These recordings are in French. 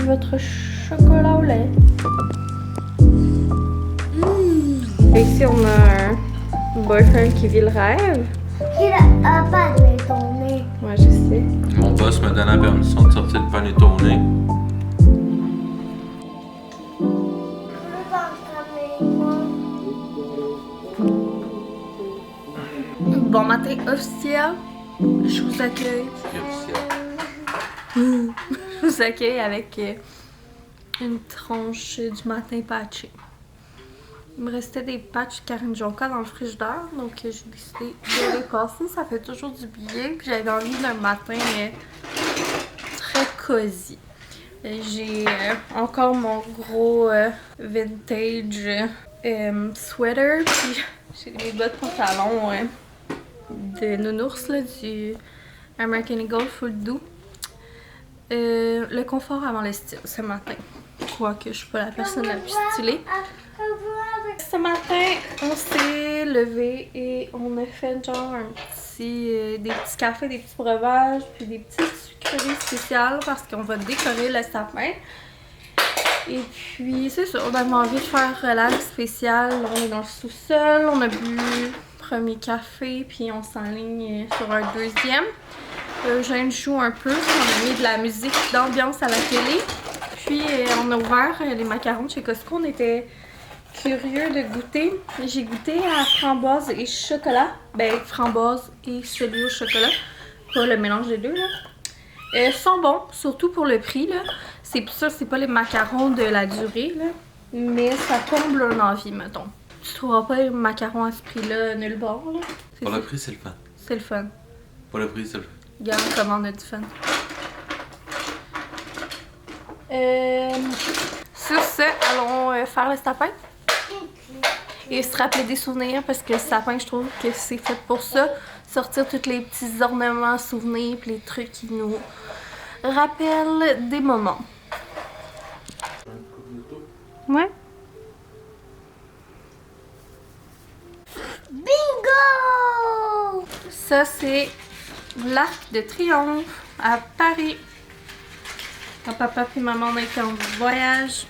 Votre chocolat au lait. Et ici, on a un boyfriend qui vit le rêve. Il a pas de tourner. Ouais, je sais. Mon boss me donne la permission de sortir de panétoné. Bon matin officiel. Je vous accueille. Je vous accueille avec une tranche du matin patchée. Il me restait des patchs Karine Jonca dans le frigidaire, donc j'ai décidé de les passer. Ça fait toujours du bien. Puis j'avais envie d'un matin très cosy. J'ai encore mon gros vintage sweater, puis j'ai mes bottes pantalons de nounours là, du American Eagle full doux. Le confort avant le style ce matin. Quoique je suis pas la personne la plus stylée. Ce matin, on s'est levé et on a fait genre des petits cafés, des petits breuvages, puis des petites sucreries spéciales parce qu'on va décorer le sapin. Et puis c'est ça, on avait envie de faire relax spécial. On est dans le sous-sol, on a bu le premier café, puis on s'enligne sur un deuxième. Eugène joue un peu, on a mis de la musique d'ambiance à la télé. Puis on a ouvert les macarons chez Costco, on était curieux de goûter. J'ai goûté à framboise et chocolat. Ben, framboise et celui au chocolat. Pas le mélange des deux, là. Ils sont bons, surtout pour le prix, là. C'est sûr, c'est pas les macarons de la durée, là. Mais ça comble une envie, mettons. Tu trouveras pas les macarons à ce prix-là nulle part, là. Pour le prix, c'est le fun. C'est le fun. Pour le prix, c'est le fun. Regarde comment on a du fun. Sur ce, allons faire le sapin. Et se rappeler des souvenirs parce que le sapin, je trouve que c'est fait pour ça. Sortir tous les petits ornements, souvenirs, puis les trucs qui nous rappellent des moments. Ouais. Bingo! Ça, c'est l'Arc de Triomphe à Paris. Quand papa et maman ont été en voyage.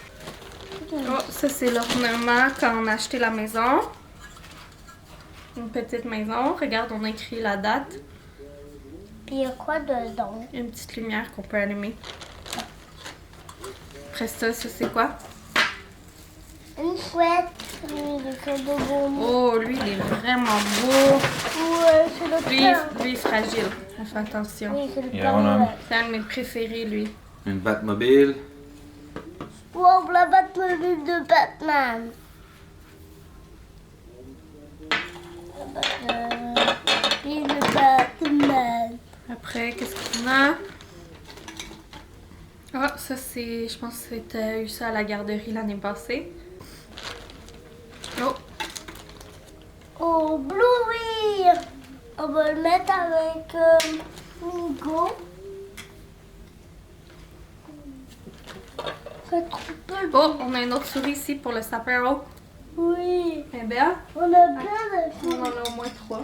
Oh, ça, c'est l'ornement quand on a acheté la maison. Une petite maison. Regarde, on a écrit la date. Puis il y a quoi dedans? Une petite lumière qu'on peut allumer. Après ça, c'est quoi? Une chouette. Il fait de beaux mots. Oh, lui, il est vraiment beau. Ouais, c'est le Lui, père. lui, il est fragile. On fait attention. Oui, c'est le Il y a père un homme. Noël. C'est un de mes préférés, lui. Une Batmobile. Wow, la Batmobile de Batman. Puis le Batman. Après, qu'est-ce qu'on a? Ah, ça, c'est... Je pense que c'était eu ça à la garderie l'année passée. Oh! Oh, Bluey! On va le mettre avec Nigo. C'est trop peu. Oh, on a une autre souris ici pour le sapin. Oh! Oui, Elle est belle. on a plein de On en a au moins 3.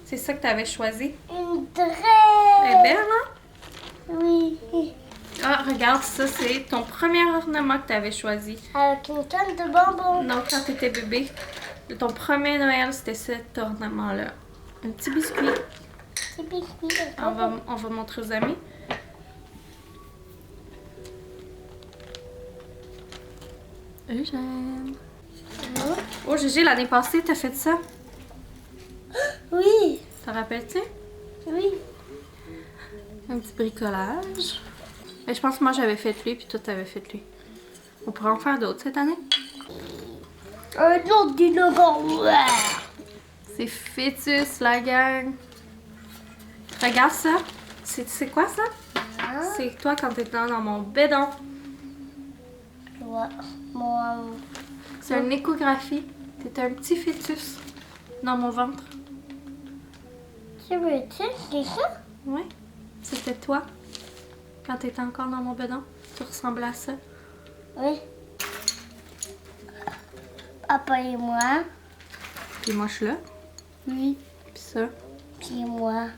C'est ça que tu avais choisi. Une Elle est très... belle, hein? Oui, Ah, regarde, ça, c'est ton premier ornement que tu avais choisi. avec une canne de bonbons. Non, quand tu étais bébé. Ton premier Noël, c'était cet ornement-là. Un petit biscuit. C'est biscuit. On va montrer aux amis. Eugène. Oh, Gégé, l'année passée, t'as fait ça. Oui, T'en rappelles-tu? oui. Un petit bricolage. Mais je pense que moi, j'avais fait lui, puis toi, t'avais fait lui. On pourrait en faire d'autres cette année. Un autre dinosaure. C'est Fœtus, la gang. Regarde ça. C'est quoi ça? C'est toi quand t'étais dans mon bédon. Ouais, moi. C'est une échographie. T'étais un petit fœtus dans mon ventre. Tu veux-tu? C'est ça? Oui. C'était toi. Quand t'étais encore dans mon bedon. Tu ressemblais à ça. Oui. Papa et moi. Puis moi, je suis là. Oui. Puis ça. Puis moi.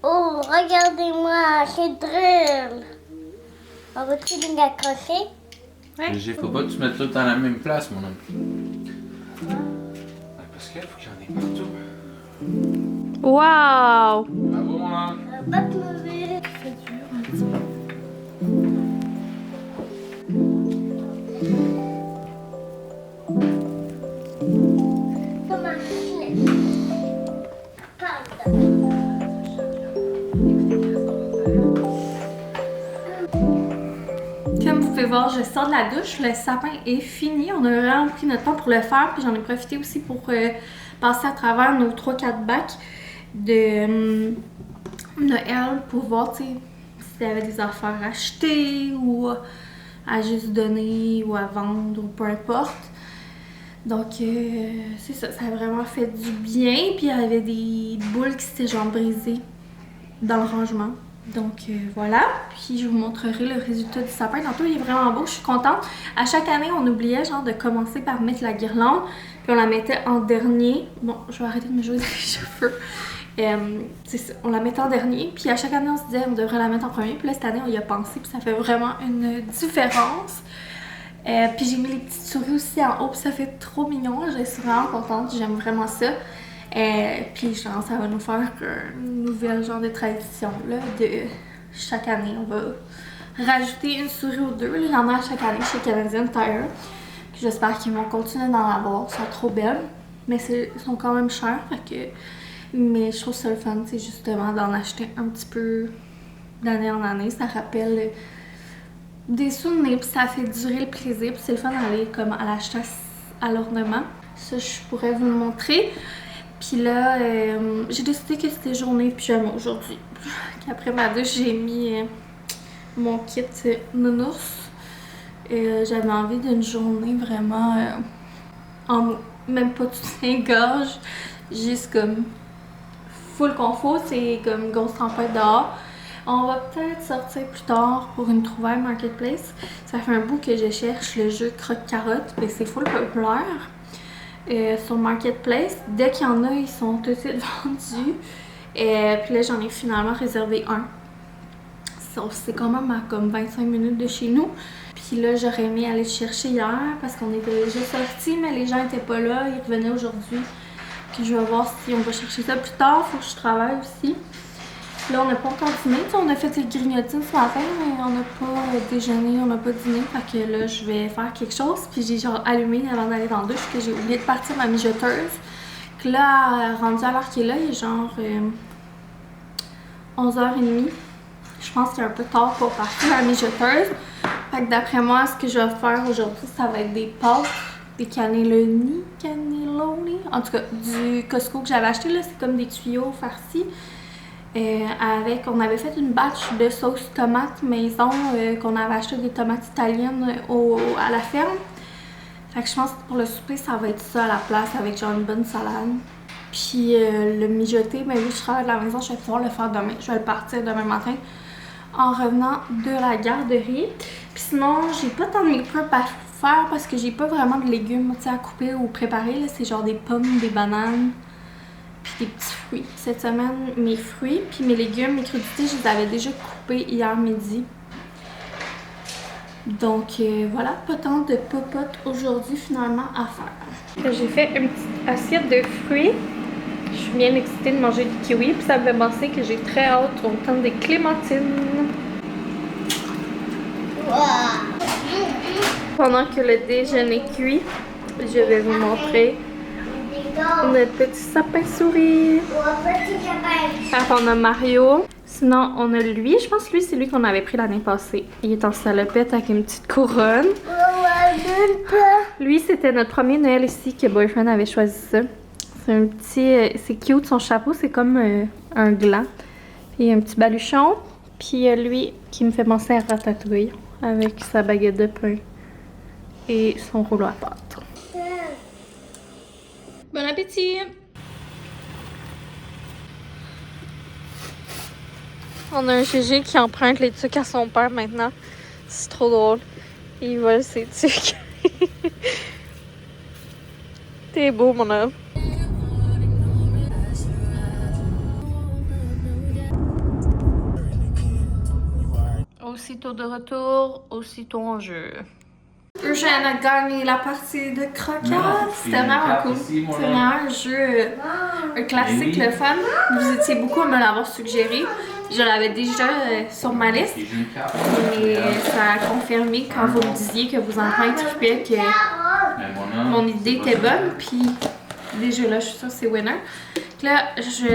Oh, regardez-moi, c'est drôle. On va-tu les accrocher? Ouais. Gégé, faut pas que tu mettes tout dans la même place, mon homme. Parce qu'il faut qu'il y en ait partout. Wow! Bravo, mon homme. Batmobile. C'est dur un petit peu. Ça marche. Pardon. Comme vous pouvez voir, je sors de la douche, le sapin est fini. On a vraiment pris notre temps pour le faire, puis j'en ai profité aussi pour passer à travers nos 3-4 bacs de Noël pour voir, tu sais, s'il y avait des affaires à acheter ou à juste donner ou à vendre ou peu importe. Donc, c'est ça, ça a vraiment fait du bien. Puis il y avait des boules qui s'étaient genre brisées dans le rangement. Donc voilà, puis je vous montrerai le résultat du sapin. Tantôt, il est vraiment beau, je suis contente. À chaque année, on oubliait genre de commencer par mettre la guirlande, puis on la mettait en dernier. Bon, je vais arrêter de me jouer les cheveux. C'est ça, on la mettait en dernier, puis à chaque année, on se disait on devrait la mettre en premier. Puis là, cette année, on y a pensé, puis ça fait vraiment une différence. Puis j'ai mis les petites souris aussi en haut, puis ça fait trop mignon. Je suis vraiment contente, j'aime vraiment ça. Puis je pense que ça va nous faire une nouvelle genre de tradition là, de chaque année. On va rajouter une souris ou deux. Là, il y en a à chaque année chez Canadian Tire. Puis j'espère qu'ils vont continuer d'en avoir. Elles sont trop belles. Mais elles sont quand même chères. Mais je trouve ça le fun, c'est justement d'en acheter un petit peu d'année en année. Ça rappelle des souvenirs. Puis ça fait durer le plaisir. Puis c'est le fun d'aller comme à la chasse à l'ornement. Ça, je pourrais vous le montrer. Puis là, j'ai décidé que c'était journée pyjama aujourd'hui. Après ma douche, j'ai mis mon kit nounours. J'avais envie d'une journée vraiment même pas tout soutien-gorge, juste comme full confort. C'est comme une grosse tempête dehors. On va peut-être sortir plus tard pour une trouvaille marketplace. Ça fait un bout que je cherche le jeu croque-carotte, mais c'est full populaire. Sur Marketplace. Dès qu'il y en a, ils sont tout de suite vendus. Puis là, j'en ai finalement réservé un. C'est quand même à comme 25 minutes de chez nous. Puis là, j'aurais aimé aller le chercher hier parce qu'on était déjà sortis, mais les gens étaient pas là. Ils revenaient aujourd'hui. Puis je vais voir si on va chercher ça plus tard. Faut que je travaille aussi. Là, on n'a pas encore dîné. On a fait les grignotines ce matin, mais on n'a pas déjeuné, on n'a pas dîné. Fait que là, je vais faire quelque chose. Puis j'ai genre allumé avant d'aller dans la douche que j'ai oublié de partir ma mijoteuse. Que là, rendu à l'heure qu'il est là, il est genre 11h30. Je pense qu'il est un peu tard pour partir ma mijoteuse. Fait que d'après moi, ce que je vais faire aujourd'hui, ça va être des pâtes, des cannelloni, en tout cas, du Costco que j'avais acheté. Là, c'est comme des tuyaux farcis. On avait fait une batch de sauce tomate maison qu'on avait acheté des tomates italiennes à la ferme. Fait que je pense que pour le souper, ça va être ça à la place avec genre une bonne salade. Puis le mijoté, ben oui, je travaille de la maison, je vais pouvoir le faire demain. Je vais le partir demain matin en revenant de la garderie. Puis sinon, j'ai pas tant de meal prep à faire parce que j'ai pas vraiment de légumes à couper ou préparer. C'est genre des pommes, des bananes. Puis des petits fruits. Cette semaine, mes fruits, puis mes légumes, mes crudités, je les avais déjà coupés hier midi. Donc voilà, pas tant de popote aujourd'hui finalement à faire. J'ai fait une petite assiette de fruits. Je suis bien excitée de manger du kiwi, puis ça me fait penser que j'ai très hâte au temps des clémentines. Wow. Pendant que le déjeuner cuit, je vais vous montrer notre petit sapin souris. Alors, on a Mario. Sinon, on a lui. Je pense que lui, c'est lui qu'on avait pris l'année passée. Il est en salopette avec une petite couronne. Lui, c'était notre premier Noël ici que Boyfriend avait choisi ça. C'est un petit... c'est cute, son chapeau, c'est comme un gland. Puis un petit baluchon. Puis lui, qui me fait penser à Ratatouille. avec sa baguette de pain et son rouleau à pâte. Bon appétit! On a un GG qui emprunte les trucs à son père maintenant. C'est trop drôle. Il vole ses trucs. T'es beau, mon homme. Aussitôt de retour, aussitôt en jeu. Eugène a gagné la partie de croquade. C'était vraiment cool. C'est vraiment un jeu, un classique, le fun. Vous étiez beaucoup à me l'avoir suggéré. Je l'avais déjà sur ma liste. Et ça a confirmé quand vous me disiez que vos enfants tripaient que mon idée était bonne. Puis déjà là, je suis sûre que c'est winner. Donc là, je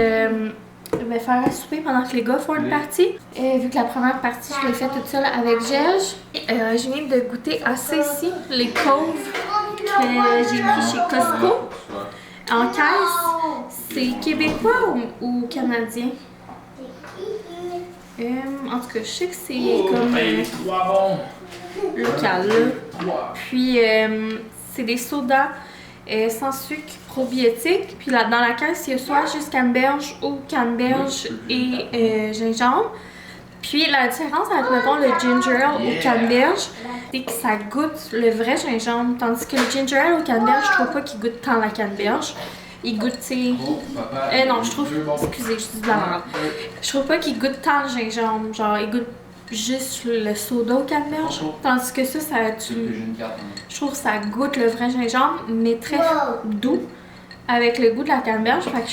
vais faire un souper pendant que les gars font une partie. Vu que la première partie, je l'ai faite toute seule avec Gerge. Je viens de goûter à ça ici, les Coves que j'ai pris chez Costco. En caisse, c'est québécois ou canadien? En tout cas, je sais que c'est comme local. Là. Puis, c'est des sodas sans sucre probiotiques. Puis là, dans la caisse, il y a soit juste canneberge ou canneberge et gingembre. Puis la différence avec, mettons, le ginger ale ou canneberge, c'est que ça goûte le vrai gingembre. Tandis que le ginger ale ou canneberge, je trouve pas qu'il goûte tant la canneberge. Il goûte, tu sais. Non, je trouve. Excusez, je dis de la merde. Je trouve pas qu'il goûte tant le gingembre. Genre, il goûte juste le soda au canneberge. Tandis que ça je trouve que ça goûte le vrai gingembre, mais très doux. Avec le goût de la canneberge. Fait que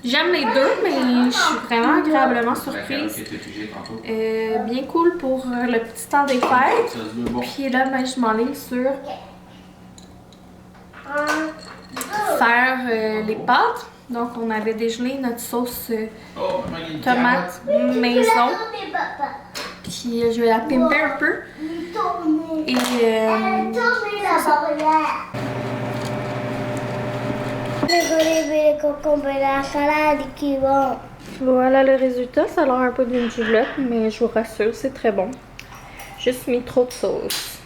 j'aime les deux, mais je suis vraiment agréablement surprise. Bien cool pour le petit temps des fêtes. Puis là, ben, je m'enligne sur faire les pâtes. Donc, on avait dégelé notre sauce tomate maison. Puis, je vais la pimper un peu. Et voilà le résultat. Ça a l'air un peu d'une julotte, mais je vous rassure, c'est très bon. Juste mis trop de sauce.